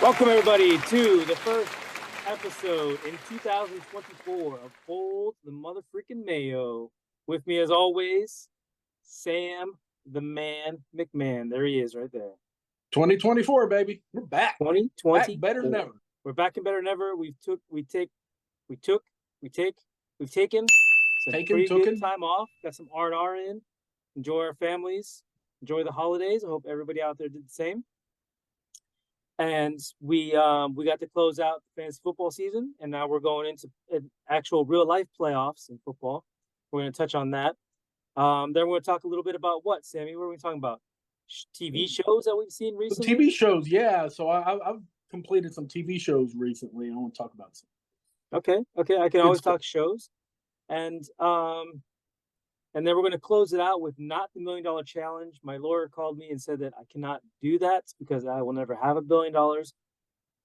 Welcome, everybody, to the first episode in 2024 of Hold the Motherfreaking Mayo. With me, as always, Sam the Man McMahon. There he is, right there. 2024, baby. We're back. 2020. Back better than ever. We're back and better than ever. We've taken some good time off. Got some R&R in. Enjoy our families. Enjoy the holidays. I hope everybody out there did the same. And we got to close out the fantasy football season, and now we're going into actual real life playoffs in football. We're going to touch on that. Then we're going to talk a little bit about what, Sammy? What are we talking about? TV shows that we've seen recently? TV shows, yeah. So I've completed some TV shows recently. I want to talk about some. Okay. I can always talk shows. And then we're going to close it out with not the $1 Million Challenge. My lawyer called me and said that I cannot do that because I will never have $1 billion.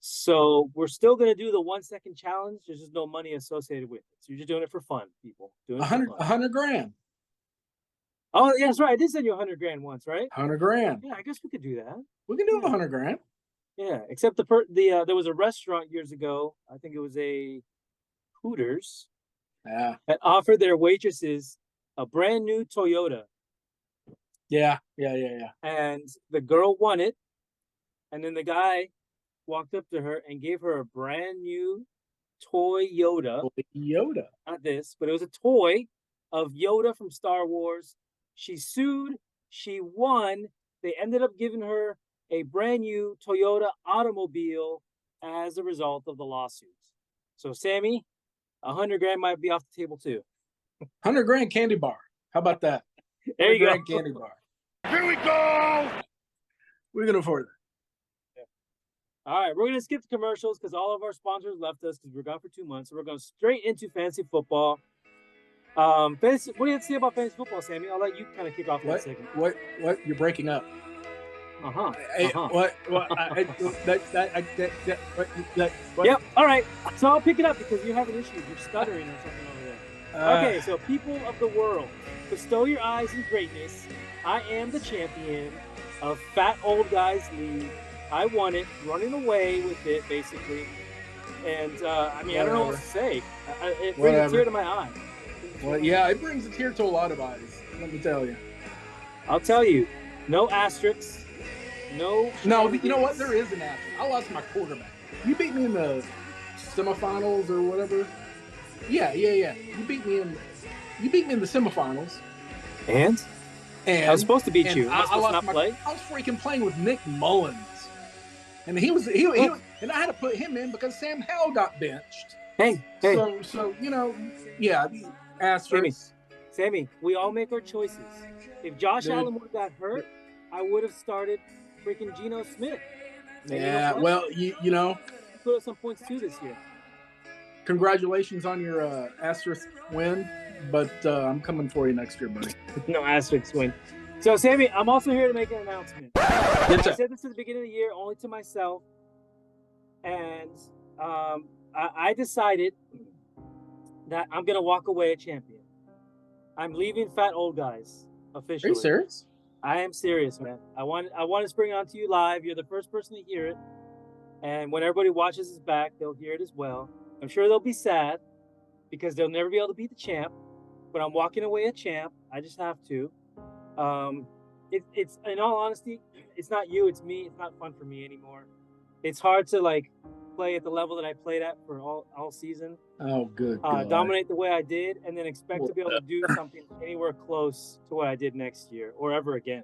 So we're still going to do the 1 second challenge. There's just no money associated with it. So you're just doing it for fun, people. Doing it $100 grand. Oh, yeah, that's right. I did send you $100 grand once, right? $100 grand. Yeah, I guess we could do that. We can do $100 grand. Yeah, except there was a restaurant years ago. I think it was a Hooters. Yeah. That offered their waitresses a brand new Toyota. Yeah. And the girl won it. And then the guy walked up to her and gave her a brand new Toyota. Not this, but it was a toy of Yoda from Star Wars. She sued. She won. They ended up giving her a brand new Toyota automobile as a result of the lawsuits. So, Sammy, $100 grand might be off the table too. $100 grand candy bar. How about that? There you go. Candy bar. Here we go. We can afford that. Yeah. All right, we're gonna skip the commercials because all of our sponsors left us because we're gone for 2 months. So we're going straight into fantasy football. What do you have to say about fantasy football, Sammy? I'll let you kind of kick off that segment. What? You're breaking up. What? What? Yep. All right. So I'll pick it up because you're having issues. You're stuttering or something over there. Okay. So people of the world, bestow your eyes in greatness. I am the champion of Fat Old Guys League. I won it, running away with it, basically. And I don't know what to say. It brings a tear to my eye. Well, yeah, it brings a tear to a lot of eyes. Let me tell you. I'll tell you, no asterisks. No, you know what? There is an asterisk. I lost my quarterback. You beat me in the semifinals or whatever. Yeah. You beat me in the semifinals. And I was supposed to beat you. I lost play. I was freaking playing with Nick Mullins, and he and I had to put him in because Sam Howell got benched. Hey. So yeah. Asterisk. Sammy, we all make our choices. If Josh Allen would have got hurt, I would have started freaking Geno Smith. Yeah, well, you know. Put up some points too this year. Congratulations on your asterisk win, but I'm coming for you next year, buddy. No asterisk win. So, Sammy, I'm also here to make an announcement. I said this at the beginning of the year, only to myself, and I decided that I'm going to walk away a champion. I'm leaving Fat Old Guys officially. Are you serious? I am serious, man. I want to spring it onto you live. You're the first person to hear it. And when everybody watches this back, they'll hear it as well. I'm sure they'll be sad because they'll never be able to beat the champ. But I'm walking away a champ. I just have to. It's in all honesty, it's not you, it's me. It's not fun for me anymore. It's hard to play at the level that I played at for all season. Oh, good. Dominate the way I did, and then expect to be able to do something anywhere close to what I did next year or ever again.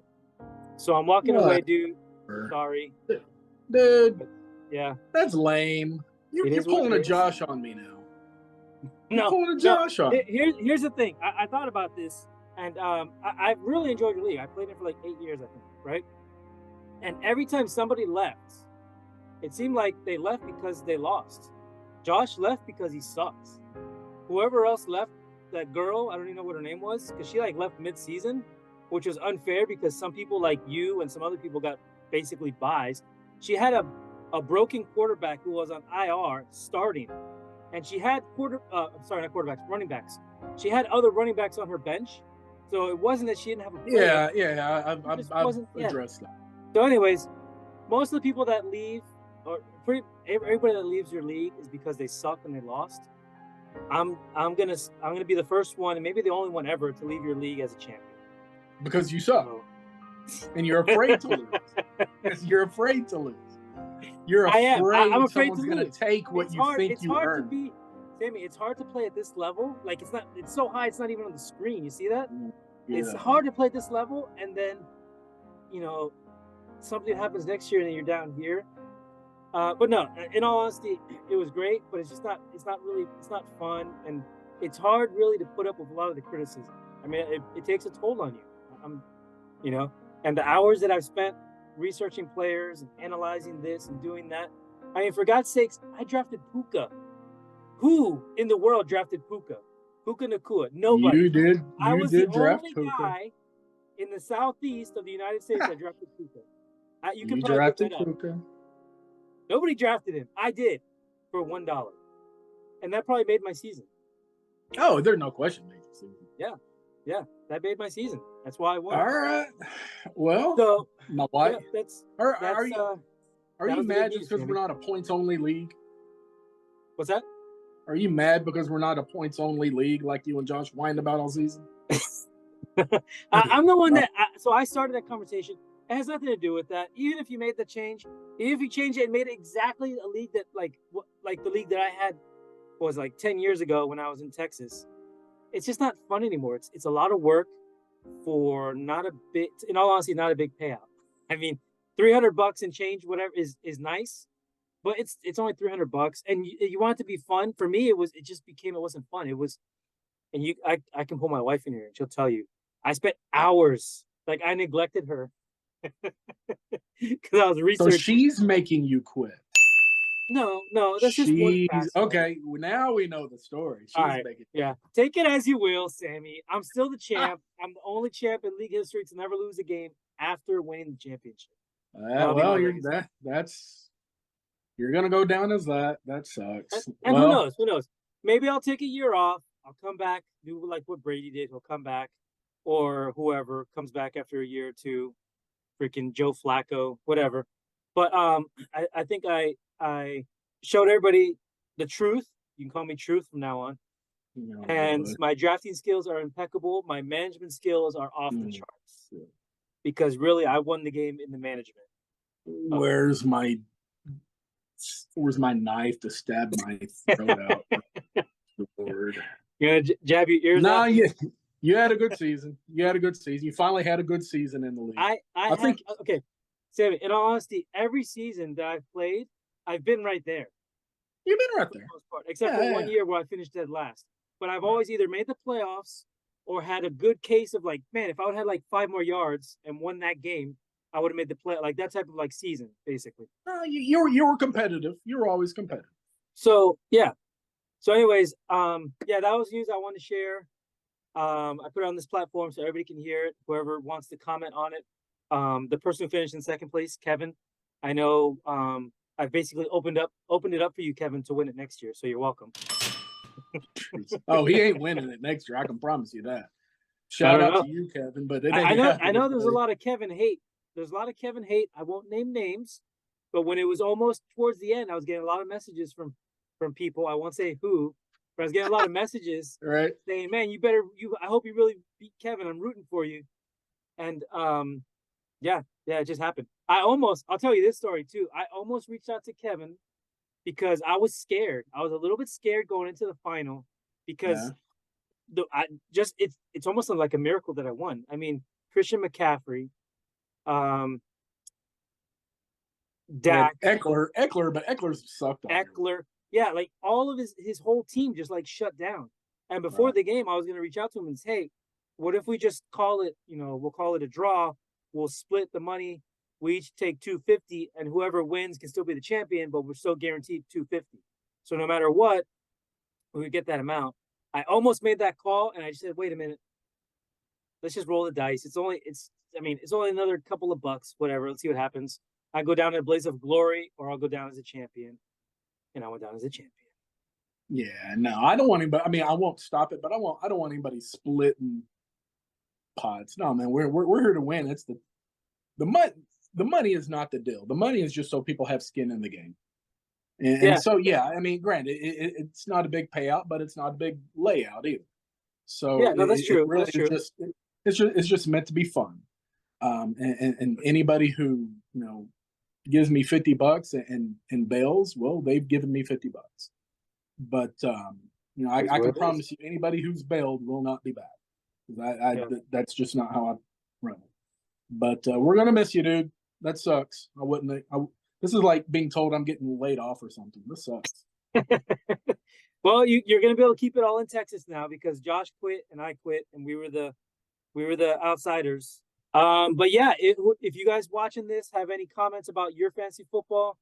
So I'm walking away, dude. Sorry, dude. But, yeah, that's lame. You're pulling a Josh on me now. No, pulling a Josh on. Here's the thing. I thought about this, and I really enjoyed the league. I played it for 8 years, I think, right? And every time somebody left, it seemed like they left because they lost. Josh left because he sucks. Whoever else left, that girl, I don't even know what her name was, because she left mid-season, which was unfair because some people like you and some other people got basically buys. She had a broken quarterback who was on IR starting, and she had running backs. She had other running backs on her bench, so it wasn't that she didn't have a player. I've addressed that. So anyways, most of the people that leave or everybody that leaves your league is because they suck and they lost. I'm gonna be the first one and maybe the only one ever to leave your league as a champion. Because you suck. So, And you're afraid to lose. You're afraid to lose. You're I am. I'm afraid someone's to going to lose. take what It's you hard. think It's you hard earned. to be, Sammy. It's hard to play at this level. Like it's not. It's so high. It's not even on the screen. You see that? Yeah. It's hard to play at this level, and then, you know, something happens next year, and then you're down here. But no, in all honesty, it was great. But it's just not. It's not really. It's not fun, and it's hard really to put up with a lot of the criticism. I mean, it takes a toll on you. I'm, you know, and the hours that I've spent researching players and analyzing this and doing that. I mean, for God's sakes, I drafted Puka. Who in the world drafted Puka? Puka Nakua. Nobody. You did. I was did the draft only Puka. guy in the southeast of the United States that drafted Puka. You can You probably look drafted that up. Puka. Nobody drafted him. I did for $1, and that probably made my season. Oh, there's no question. Yeah, that made my season. That's why I won. All right. Well, So, my wife. yeah, that's Are that you was the mad big just news, because we're Sammy. not a points only league? What's that? Are you mad because we're not a points only league like you and Josh whined about all season? I'm the one that. So I started that conversation. It has nothing to do with that. Even if you made the change, even if you changed it and made it exactly a league that like the league that I had was like 10 years ago when I was in Texas, it's just not fun anymore. It's a lot of work for not a bit. In all honesty, not a big payout. I mean, $300 and change, whatever is nice, but it's only $300, and you want it to be fun. For me, it wasn't fun. It was, and I can pull my wife in here and she'll tell you, I spent hours, like I neglected her because I was researching. So she's making you quit. No, that's just one facet. Okay. Well, now we know the story. She's All right, making. yeah. Take it as you will, Sammy. I'm still the champ. I'm the only champ in league history to never lose a game after winning the championship. Well, you're gonna go down as that. That sucks. And who knows? Who knows? Maybe I'll take a year off. I'll come back, do like what Brady did. He'll come back, or whoever comes back after a year or two. Freaking Joe Flacco, whatever. But I think I showed everybody the truth. You can call me Truth from now on. And my drafting skills are impeccable. My management skills are off the charts. Because really, I won the game in the management. Where's my knife to stab my throat out? Lord. You're gonna jab your ears Nah, out? you had a good season. You finally had a good season in the league. I think okay, Sammy, in all honesty, every season that I've played, I've been right there. You've been right there. For the most part, except for 1 year where I finished dead last. But I've always either made the playoffs or had a good case of like, man, if I would have had like 5 more yards and won that game, I would have made the play, like that type of like season, basically. You were competitive. You were always competitive. So yeah. So anyways, yeah, that was news I wanted to share. I put it on this platform so everybody can hear it. Whoever wants to comment on it. The person who finished in second place, Kevin. I know I've basically opened it up for you, Kevin, to win it next year. So you're welcome. Oh, he ain't winning it next year. I can promise you that. Shout out to you, Kevin. But I know there's a lot of Kevin hate. There's a lot of Kevin hate. I won't name names, but when it was almost towards the end, I was getting a lot of messages from people. I won't say who, but I was getting a lot of messages right saying, "Man, I hope you really beat Kevin. I'm rooting for you." And yeah, it just happened. I'll tell you this story too. I almost reached out to Kevin because I was scared. I was a little bit scared going into the final because it's almost like a miracle that I won. I mean, Christian McCaffrey, Dak, Eckler, but Eckler's sucked. Eckler, yeah, like all of his whole team just like shut down. And before the game, I was gonna reach out to him and say, "Hey, what if we just call it? We'll call it a draw. We'll split the money. We each take $250, and whoever wins can still be the champion, but we're still guaranteed $250. So no matter what, we get that amount." I almost made that call, and I just said, "Wait a minute, let's just roll the dice. It's only another couple of bucks, whatever. Let's see what happens. I go down in a blaze of glory, or I'll go down as a champion." And I went down as a champion. Yeah, no, I don't want anybody. I mean, I won't stop it, but I don't want anybody splitting pots. No, man, we're here to win. It's the money. the money is not the deal. The money is just so people have skin in the game. And, Yeah. and so, yeah, I mean, granted, it's not a big payout, but it's not a big layout either. So Yeah, no, that's it true. really That's is true. it's just meant to be fun. And anybody who gives me $50 and bails, well, they've given me $50. But That's I what can it is. promise you, anybody who's bailed will not be back. 'Cause Yeah. that's just not how I run it. But we're gonna miss you, dude. That sucks. I wouldn't. This is like being told I'm getting laid off or something. This sucks. Well, you're going to be able to keep it all in Texas now because Josh quit and I quit, and we were the outsiders. But yeah, if you guys watching this have any comments about your fantasy football,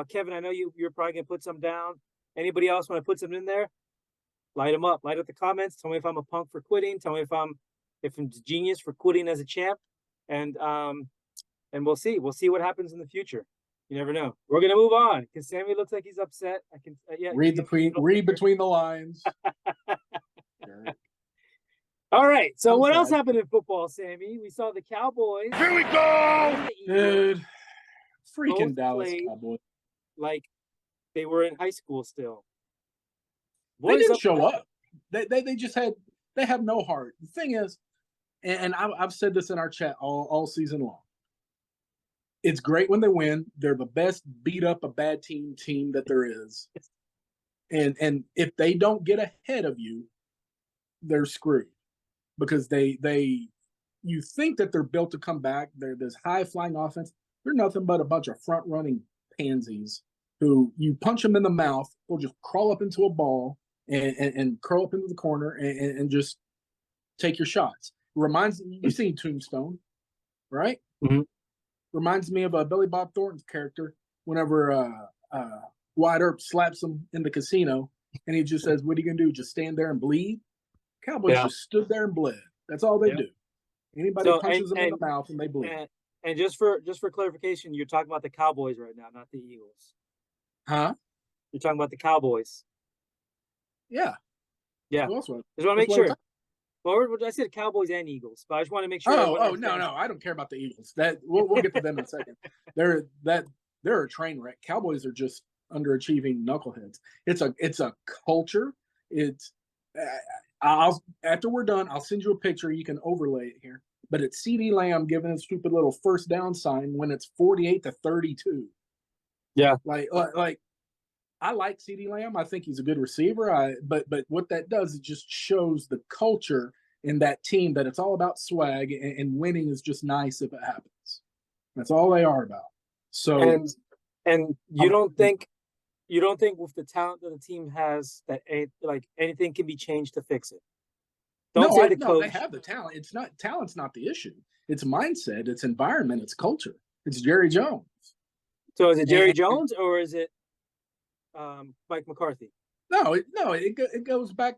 Kevin, I know you're probably gonna put some down. Anybody else want to put some in there? Light them up. Light up the comments. Tell me if I'm a punk for quitting. Tell me if I'm a genius for quitting as a champ, and we'll see. We'll see what happens in the future. You never know. We're gonna move on because Sammy looks like he's upset. I can yeah. Read between the lines. All right. So I'm what else sad. happened in football, Sammy? We saw the Cowboys. Here we go. and the Eagles Dude, freaking both Dallas played Cowboys. like they were in high school still. They What is didn't up show with that? up. They just they have no heart. The thing is, and I've said this in our chat all season long. It's great when they win. They're the best beat up a bad team that there is. And if they don't get ahead of you, they're screwed because you think that they're built to come back. They're this high flying offense. They're nothing but a bunch of front running pansies who you punch them in the mouth, they'll just crawl up into a ball and curl up into the corner and just take your shots. Reminds you've seen Tombstone, right? Mm-hmm. Reminds me of Billy Bob Thornton's character whenever Wyatt Earp slaps him in the casino and he just says, "What are you gonna do? Just stand there and bleed?" Cowboys just stood there and bled. That's all they do. Anybody punches them in the mouth and they bleed. And just for clarification, you're talking about the Cowboys right now, not the Eagles. Huh? You're talking about the Cowboys. Yeah. Yeah. Who else was? Just want to make sure. Well, I said Cowboys and Eagles, but I just want to make sure. No, I don't care about the Eagles. That we'll get to them in a second. They're a train wreck. Cowboys are just underachieving knuckleheads. It's a culture. It's after we're done, I'll send you a picture. You can overlay it here. But it's CeeDee Lamb giving a stupid little first down sign when it's 48-32. Yeah. Like I like CeeDee Lamb. I think he's a good receiver. But what that does, it just shows the culture in that team that it's all about swag and winning is just nice if it happens. That's all they are about. So and you don't think with the talent that the team has that anything can be changed to fix it? No, they have the talent. Talent's not the issue. It's mindset, it's environment, it's culture. It's Jerry Jones. So is it Jerry Jones or is it Mike McCarthy? No, it goes back.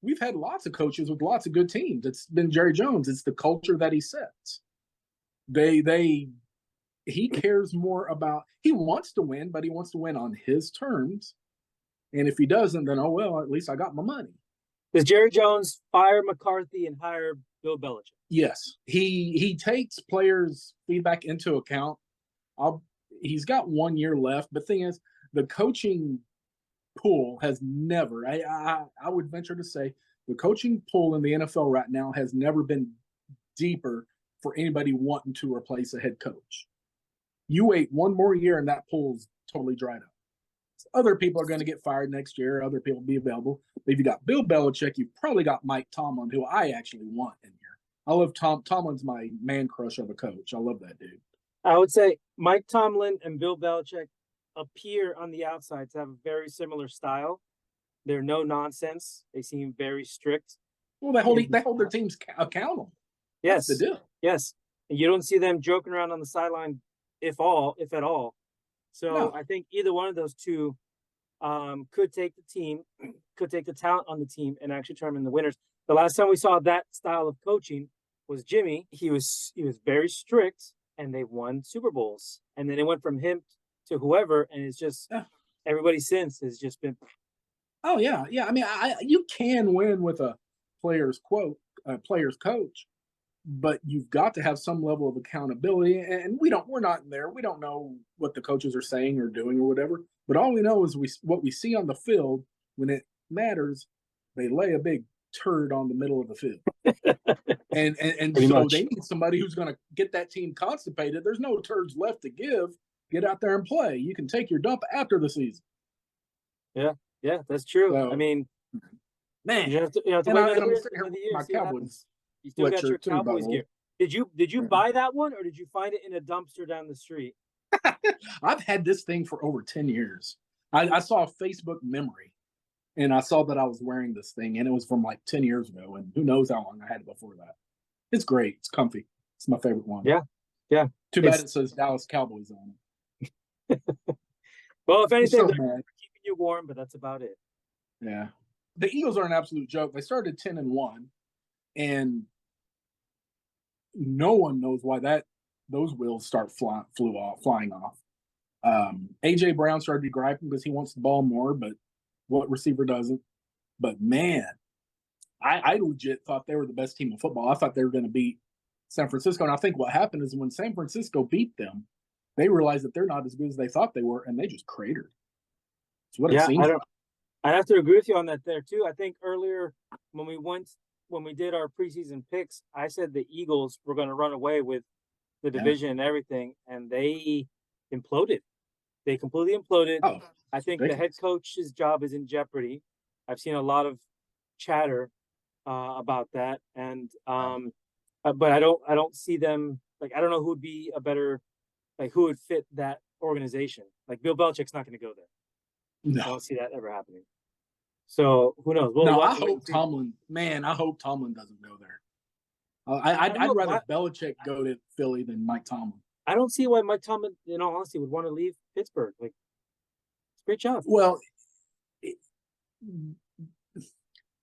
We've had lots of coaches with lots of good teams. It's been Jerry Jones. It's the culture that he sets. He cares more about, he wants to win, but he wants to win on his terms. And if he doesn't, then, oh, well, at least I got my money. Does Jerry Jones fire McCarthy and hire Bill Belichick? Yes. He takes players' feedback into account. He's got 1 year left. But the thing is, the coaching pool has never, I would venture to say, the coaching pool in the NFL right now has never been deeper for anybody wanting to replace a head coach. You wait 1 more year and that pool's totally dried up. Other people are going to get fired next year. Other people will be available. But if you got Bill Belichick, you've probably got Mike Tomlin, who I actually want in here. I love Tomlin's my man crush of a coach. I love that dude. I would say Mike Tomlin and Bill Belichick appear on the outside to have a very similar style. They're no nonsense. They seem very strict. Well, they hold their teams accountable. Yes, that's the deal. Yes, and you don't see them joking around on the sideline, if at all. So no. I think either one of those two could take the team, could take the talent on the team, and actually turn them into winners. The last time we saw that style of coaching was Jimmy. He was very strict, and they won Super Bowls. And then it went from him to whoever, and it's just everybody since has just been. Oh yeah, yeah. I mean, you can win with a player's coach, but you've got to have some level of accountability. And we're not in there. We don't know what the coaches are saying or doing or whatever. But all we know is what we see on the field when it matters. They lay a big turd on the middle of the field, and so much. they need somebody who's going to get that team constipated. There's no turds left to give. Get out there and play. You can take your dump after the season. Yeah, that's true. So, I mean, man, you have to and wait I'm another sitting here with year, my see what Cowboys happens. You still got your sweatshirt too, by Cowboys the way. gear. Did you Yeah. buy that one, or did you find it in a dumpster down the street? I've had this thing for over 10 years. I saw a Facebook memory, and I saw that I was wearing this thing, and it was from like 10 years ago, and who knows how long I had it before that. It's great. It's comfy. It's my favorite one. Yeah. Too bad it says Dallas Cowboys on it. Well, if anything, so they're mad. keeping you warm, but that's about it. Yeah. The Eagles are an absolute joke. They started 10-1, and no one knows why those wheels flying off. AJ Brown started griping because he wants the ball more, but what receiver doesn't? But man, I legit thought they were the best team in football. I thought they were going to beat San Francisco, and I think what happened is when San Francisco beat them, they realized that they're not as good as they thought they were, and they just cratered. It's what it seems like. I have to agree with you on that there too. I think earlier when we did our preseason picks, I said the Eagles were going to run away with the division and everything, and they imploded. They completely imploded. Oh, I think the head coach's job is in jeopardy. I've seen a lot of chatter about that, and but I don't see them, like, I don't know who would be a better, like, who would fit that organization. Like, Bill Belichick's not going to go there. No. I don't see that ever happening. So who knows? I hope Tomlin. Man, I hope Tomlin doesn't go there. I'd rather Belichick go to Philly than Mike Tomlin. I don't see why Mike Tomlin, in all honesty, would want to leave Pittsburgh. Like, it's a great job. Well,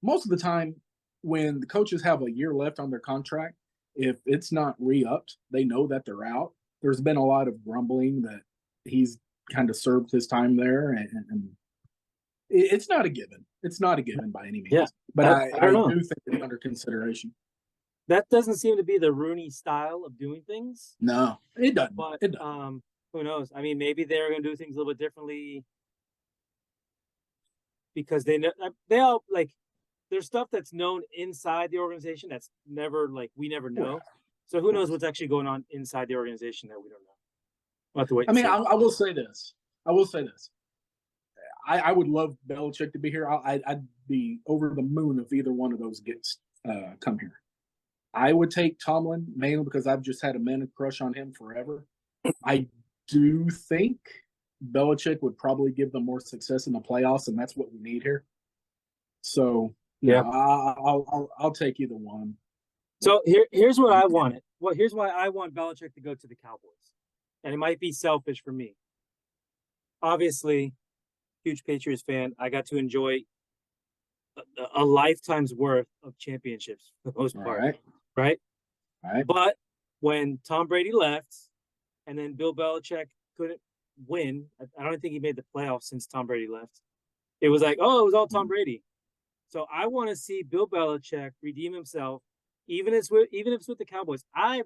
most of the time, when the coaches have a year left on their contract, if it's not re-upped, they know that they're out. There's been a lot of grumbling that he's kind of served his time there, and it's not a given. It's not a given by any means. Yeah, but I don't know. do think it's under consideration. That doesn't seem to be the Rooney style of doing things. No, it doesn't. But it doesn't. Who knows? I mean, maybe they're going to do things a little bit differently because they all, like, there's stuff that's known inside the organization that's never, like, we never know. So who knows what's actually going on inside the organization that we don't know. We'll have to wait. I mean, I will say this. I would love Belichick to be here. I'd be over the moon if either one of those gets come here. I would take Tomlin mainly because I've just had a man crush on him forever. I do think Belichick would probably give them more success in the playoffs, and that's what we need here. So yeah, I'll take either one. So here's what I wanted. Well, here's why I want Belichick to go to the Cowboys, and it might be selfish for me. Obviously, huge Patriots fan. I got to enjoy a lifetime's worth of championships for the most part. Right. But when Tom Brady left, and then Bill Belichick couldn't win, I don't think he made the playoffs since Tom Brady left. It was like, oh, it was all Tom Brady. So I want to see Bill Belichick redeem himself, even if it's with the Cowboys. I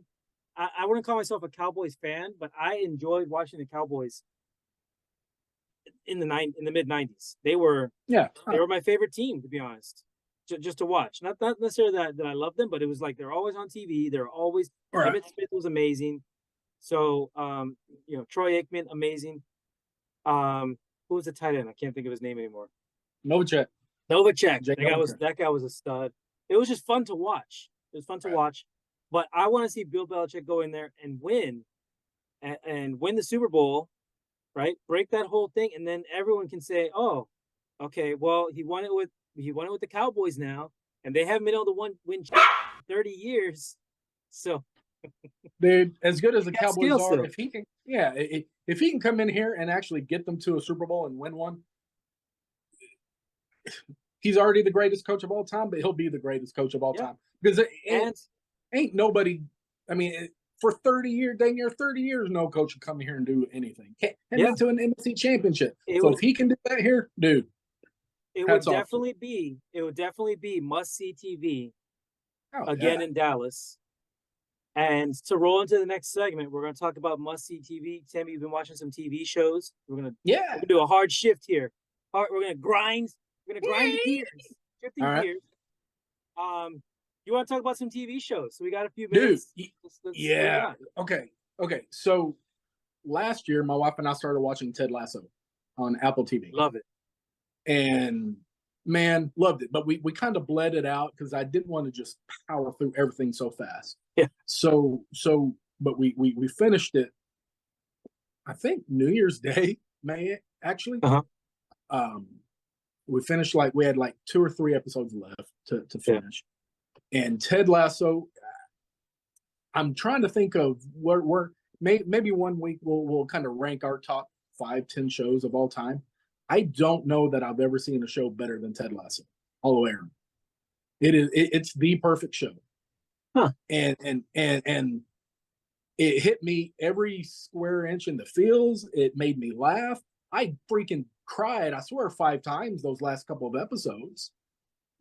wouldn't call myself a Cowboys fan, but I enjoyed watching the Cowboys in the mid 90s. They were my favorite team, to be honest. Just to watch, not necessarily that I love them, but it was like they're always on TV. They're always Emmitt Smith was amazing. So Troy Aikman, amazing. Who was the tight end? I can't think of his name anymore. Novacek. That guy was a stud. It was just fun to watch. It was fun to watch. But I want to see Bill Belichick go in there and win, and win the Super Bowl, right? Break that whole thing, and then everyone can say, "Oh, okay, well, he won it with the Cowboys now, and they haven't been able to win 30 years." So, dude, as good as the Cowboys are, still. if he can come in here and actually get them to a Super Bowl and win one, he's already the greatest coach of all time, but he'll be the greatest coach of all time because ain't nobody. I mean, for 30 years, dang near 30 years, no coach will come here and do anything. And into an NFC championship. If he can do that here, dude. It would definitely be must-see TV again in Dallas. And to roll into the next segment, we're going to talk about must-see TV. Tammy, you've been watching some TV shows. We're going to do a hard shift here. We're going to grind. We're going to grind the gears, shifting gears. You want to talk about some TV shows? So we got a few minutes. Dude, yeah. Okay. So last year, my wife and I started watching Ted Lasso on Apple TV. Love it. And man, loved it. But we kind of bled it out because I didn't want to just power through everything so fast. Yeah. But we finished it, I think New Year's Day, May actually. We finished we had 2 or 3 episodes left to finish. Yeah. And Ted Lasso, I'm trying to think of where maybe one week we'll kind of rank our top 5-10 shows of all time. I don't know that I've ever seen a show better than Ted Lasso all the way around. It's the perfect show. Huh. And it hit me every square inch in the feels. It made me laugh. I freaking cried, I swear, 5 times those last couple of episodes.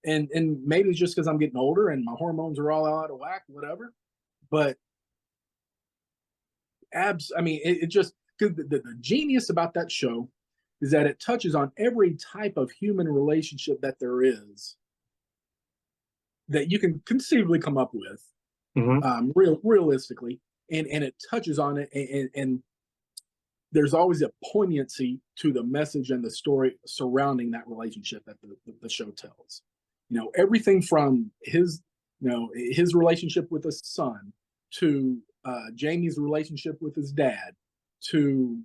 And maybe it's just because I'm getting older and my hormones are all out of whack, whatever. But it just, because the genius about that show is that it touches on every type of human relationship that there is that you can conceivably come up with, realistically, and it touches on it, and there's always a poignancy to the message and the story surrounding that relationship that the show tells. Everything from his relationship with his son to Jamie's relationship with his dad to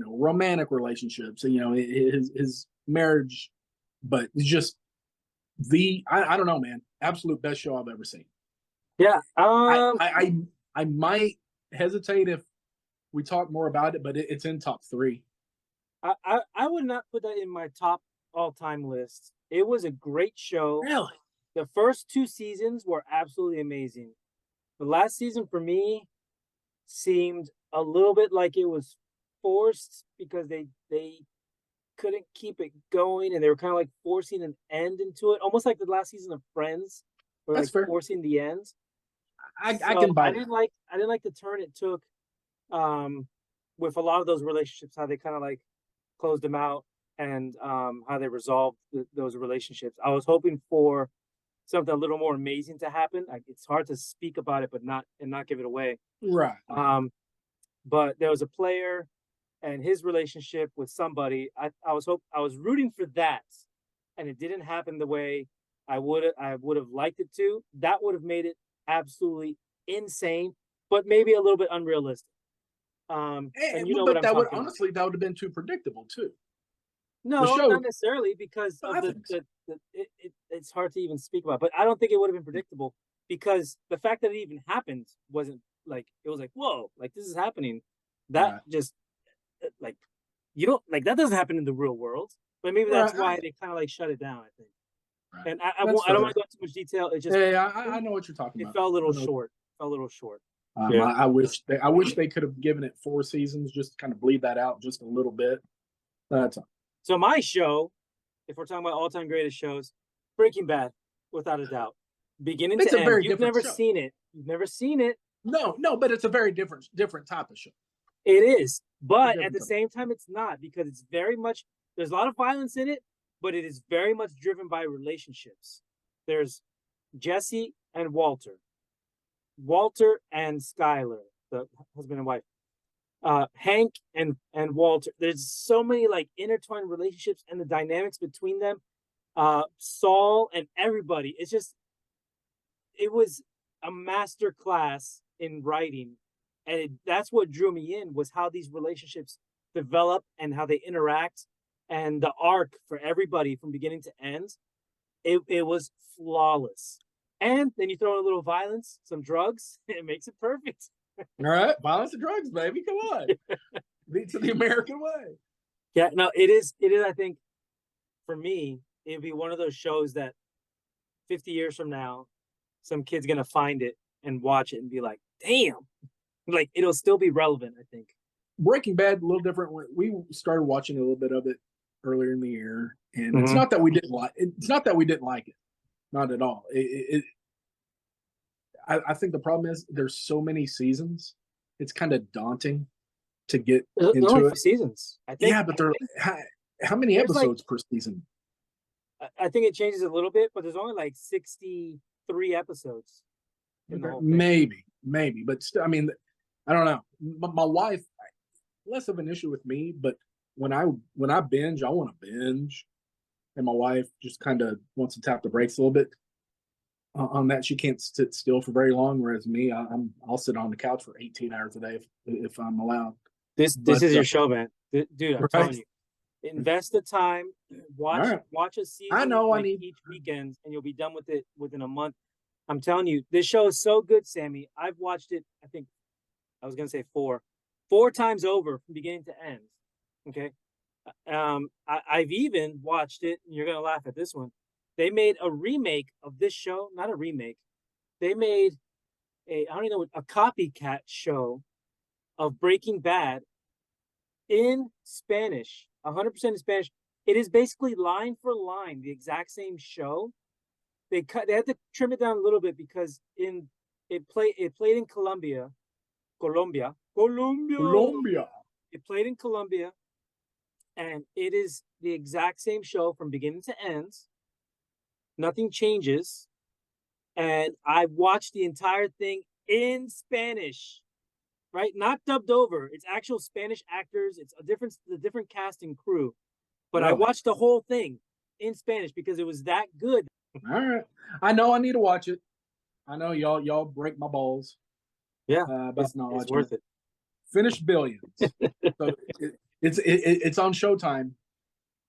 romantic relationships, his marriage, but it's just I don't know, man, absolute best show I've ever seen. Yeah. I might hesitate if we talk more about it, but it's in top 3. I would not put that in my top all-time list. It was a great show. Really? The first 2 seasons were absolutely amazing. The last season for me seemed a little bit like it was forced because they couldn't keep it going, and they were kind of forcing an end into it, almost like the last season of Friends, where That's fair. Forcing the end. I can buy that. I didn't like the turn it took with a lot of those relationships, how they kind of closed them out, and how they resolved those relationships. I was hoping for something a little more amazing to happen. It's hard to speak about it, but not give it away. Right. But there was a player and his relationship with somebody. I was rooting for that, and it didn't happen the way I would have liked it to. That would have made it absolutely insane, but maybe a little bit unrealistic. And but that would have been too predictable too. No, not necessarily, because of it's hard to even speak about. But I don't think it would have been predictable because the fact that it even happened wasn't it was whoa, this is happening. That just you don't that doesn't happen in the real world. But maybe that's why they kind of shut it down, I think. Right. And I don't want to go into too much detail. It just I know what you're talking about. It fell a little short. I wish they could have given it 4 seasons, just to kind of bleed that out just a little bit. That's all. So my show, if we're talking about all-time greatest shows, Breaking Bad, without a doubt, beginning to end. You've never seen it. You've never seen it. No, but it's a very different type of show. It is, but at the same time, it's not, because it's very much. There's a lot of violence in it, but it is very much driven by relationships. There's Jesse and Walter and Skyler, the husband and wife. Hank and Walter. There's so many intertwined relationships and the dynamics between them. Saul and everybody. It was a master class in writing, and that's what drew me in, was how these relationships develop and how they interact, and the arc for everybody from beginning to end. It was flawless. And then you throw in a little violence, some drugs, it makes it perfect. All right, violence and drugs, baby. Come on, it's the American way. Yeah, no, it is. I think, for me, it'd be one of those shows that 50 years from now, some kid's gonna find it and watch it and be like, "Damn!" It'll still be relevant. I think. Breaking Bad, a little different. We started watching a little bit of it earlier in the year, and it's not that we didn't like it. It's not that we didn't like it, not at all. I think the problem is there's so many seasons. It's kind of daunting to get There's only into 3 it. seasons. Yeah, but how many there's like episodes per season? I think it changes a little bit, but there's only like 63 episodes in the Okay, whole thing. maybe, but still, I mean, I don't know. My wife, less of an issue with me, but when I binge, I want to binge, and my wife just kind of wants to tap the brakes a little bit on that. She can't sit still for very long, whereas me, I'll sit on the couch for 18 hours a day if I'm allowed. This But is your show, man. Dude, I'm telling right, you. Invest the time, all right. watch a I season know I like need. each weekend, and you'll be done with it within a month. I'm telling you, this show is so good, Sammy. I've watched it, I think I was gonna say four times over from beginning to end. Okay. I've even watched it, and you're gonna laugh at this one. They made a remake of this show, not a remake. They made I don't even know, a copycat show of Breaking Bad in Spanish, 100% in Spanish. It is basically line for line the exact same show. They had to trim it down a little bit because it played in Colombia. Colombia. It played in Colombia, and it is the exact same show from beginning to end. Nothing changes, and I watched the entire thing in Spanish, right? Not dubbed over. It's actual Spanish actors. It's the different cast and crew. But I Really? watched the whole thing in Spanish because it was that good. All right. I know I need to watch it. I know y'all break my balls Yeah, about not it's watching worth it. it. Finished Billions. So it's on Showtime,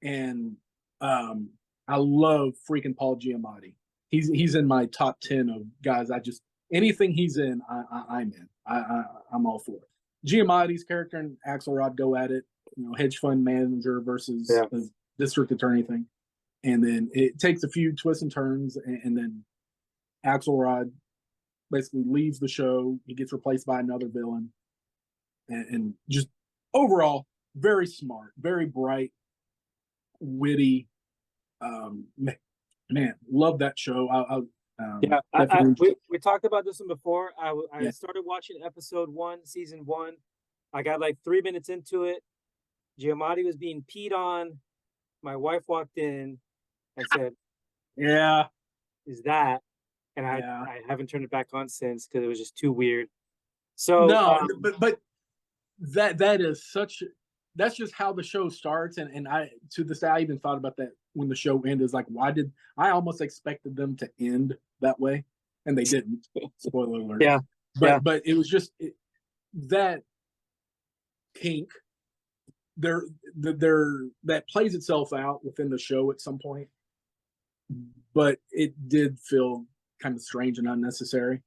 and I love freaking Paul Giamatti. He's in my top 10 of guys. Anything he's in, I'm in. I'm all for it. Giamatti's character and Axelrod go at it. Hedge fund manager versus Yeah. the district attorney thing, and then it takes a few twists and turns, and then Axelrod basically leaves the show. He gets replaced by another villain, and just overall very smart, very bright, witty. Man, love that show. Yeah, we talked about this one before. I Yeah. started watching episode 1, season 1. I got like 3 minutes into it. Giamatti was being peed on. My wife walked in and said, Yeah, "Is that?" And yeah. I haven't turned it back on since because it was just too weird. So No, but that is that's just how the show starts, and I to this day I even thought about that when the show ended. Is like, why did I almost expected them to end that way, and they didn't. Spoiler alert. yeah, But it was just that kink there that plays itself out within the show at some point, but it did feel kind of strange and unnecessary.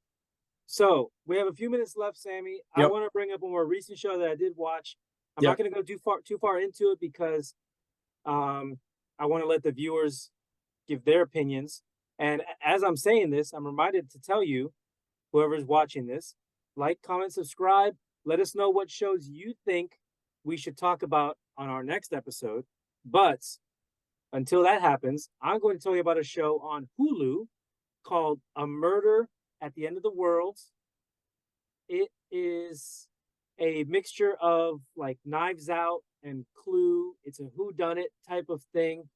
So we have a few minutes left, Sammy. I Yep. want to bring up a more recent show that I did watch. I'm Yep. not going to go too far into it because I want to let the viewers give their opinions. And as I'm saying this, I'm reminded to tell you, whoever's watching this, like, comment, subscribe. Let us know what shows you think we should talk about on our next episode. But until that happens, I'm going to tell you about a show on Hulu called A Murder at the End of the World. It is a mixture of like Knives Out and Clue. It's a whodunit type of thing.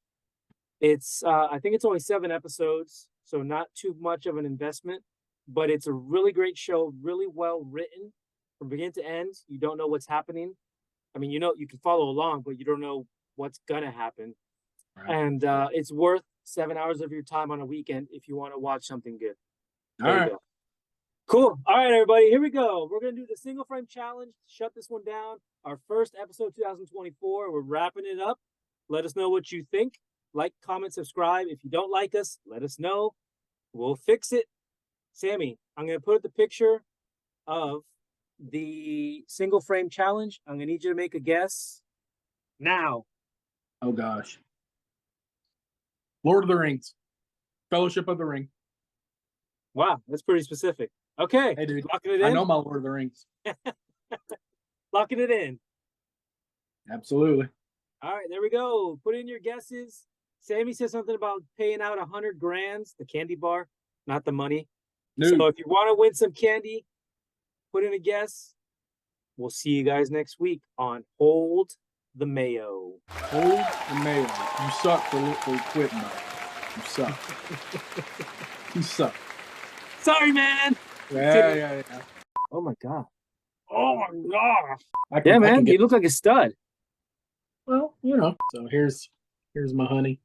It's I think it's only 7 episodes, so not too much of an investment, but it's a really great show, really well written from beginning to end. You don't know what's happening. I mean, you can follow along, but you don't know what's gonna happen. Right. And it's worth 7 hours of your time on a weekend if you want to watch something good. All There you right. go. Cool. All right, everybody, here we go. We're going to do the single frame challenge. Shut this one down. Our first episode 2024. We're wrapping it up. Let us know what you think. Like, comment, subscribe. If you don't like us, let us know. We'll fix it. Sammy, I'm going to put up the picture of the single frame challenge. I'm going to need you to make a guess now. Oh gosh. Lord of the Rings. Fellowship of the Ring. Wow, that's pretty specific. Okay. Hey, dude. Locking it in? I know my Lord of the Rings. Locking it in. Absolutely. All right, there we go. Put in your guesses. Sammy said something about paying out 100 grand, the candy bar, not the money. So if you want to win some candy, put in a guess. We'll see you guys next week on Hold the Mayo. Hold the Mayo. You suck for quitting, though. You suck. You suck. Sorry, man. Yeah. Oh my god. Oh my gosh. Yeah, man. You look like a stud. Well, so here's my honey.